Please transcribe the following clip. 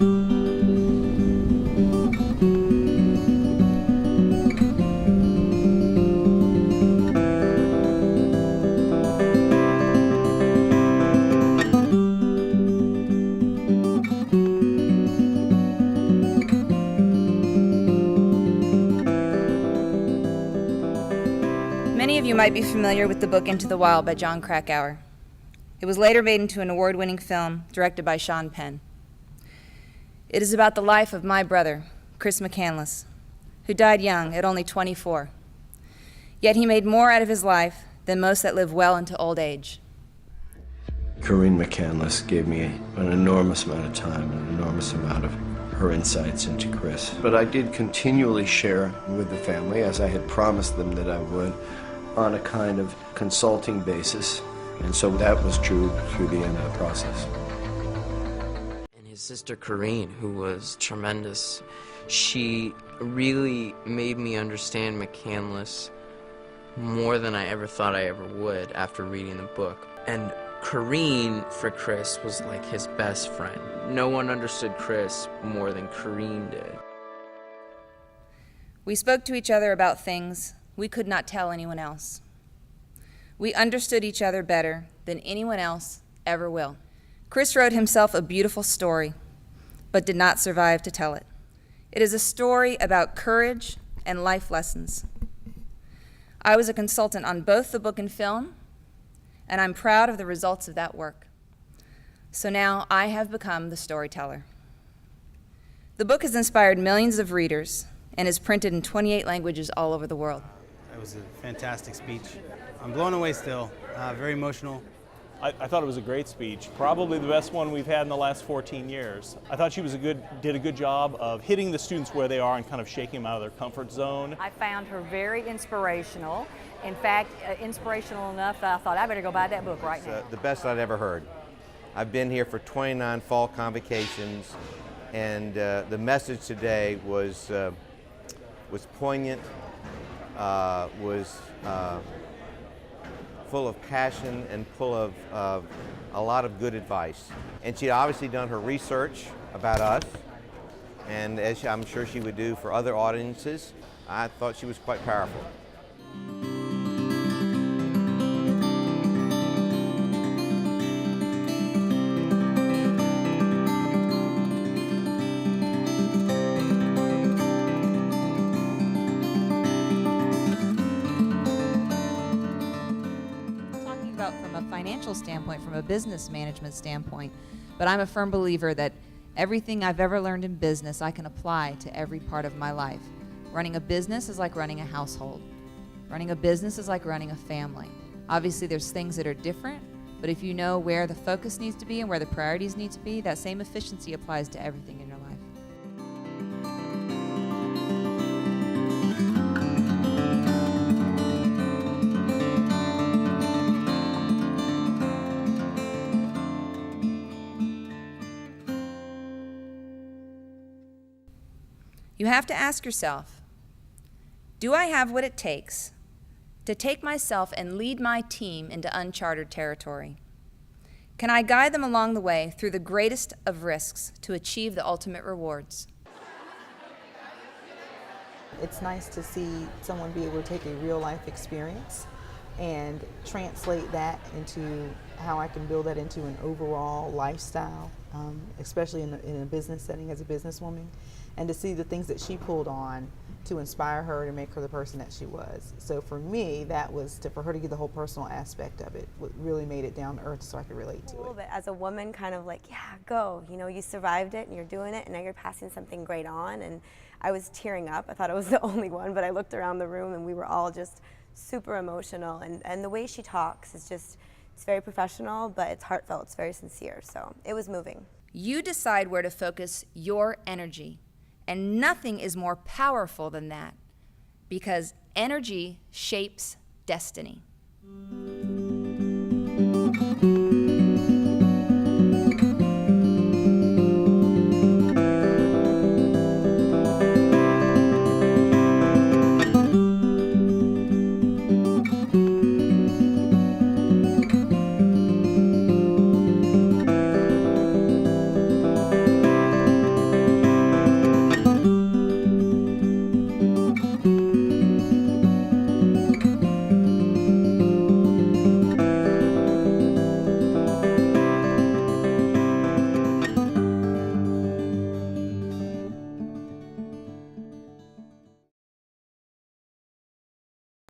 Many of you might be familiar with the book Into the Wild by Jon Krakauer. It was later made into an award-winning film directed by Sean Penn. It is about the life of my brother, Chris McCandless, who died young at only 24. Yet he made more out of his life than most that live well into old age. Carine McCandless gave me an enormous amount of time, an enormous amount of her insights into Chris. But I did continually share with the family, as I had promised them that I would, on a kind of consulting basis. And so that was true through the end of the process. And his sister Carine, who was tremendous, she really made me understand McCandless more than I ever thought I ever would after reading the book. And Carine, for Chris, was like his best friend. No one understood Chris more than Carine did. We spoke to each other about things we could not tell anyone else. We understood each other better than anyone else ever will. Chris wrote himself a beautiful story, but did not survive to tell it. It is a story about courage and life lessons. I was a consultant on both the book and film, and I'm proud of the results of that work. So now I have become the storyteller. The book has inspired millions of readers and is printed in 28 languages all over the world. It was a fantastic speech. I'm blown away still, very emotional. I thought it was a great speech, probably the best one we've had in the last 14 years. I thought she did a good job of hitting the students where they are and kind of shaking them out of their comfort zone. I found her very inspirational. In fact, inspirational enough that I thought I better go buy that book right now. The best I'd ever heard. I've been here for 29 fall convocations, and the message today was poignant, was full of passion and full of a lot of good advice. And she'd obviously done her research about us, and as I'm sure she would do for other audiences, I thought she was quite powerful. From a financial standpoint, from a business management standpoint, but I'm a firm believer that everything I've ever learned in business I can apply to every part of my life. Running a business is like running a household. Running a business is like running a family. Obviously there's things that are different, but if you know where the focus needs to be and where the priorities need to be, that same efficiency applies to everything in your life. You have to ask yourself, do I have what it takes to take myself and lead my team into uncharted territory? Can I guide them along the way through the greatest of risks to achieve the ultimate rewards? It's nice to see someone be able to take a real life experience and translate that into how I can build that into an overall lifestyle, especially in a business setting as a businesswoman, and to see the things that she pulled on to inspire her to make her the person that she was. So for me, that was for her to get the whole personal aspect of it, what really made it down to earth so I could relate to it. But as a woman, kind of like, yeah, go. You know, you survived it and you're doing it and now you're passing something great on. And I was tearing up. I thought I was the only one, but I looked around the room and we were all just super emotional. And the way she talks is just, it's very professional, but it's heartfelt, it's very sincere. So it was moving. You decide where to focus your energy. And nothing is more powerful than that, because energy shapes destiny.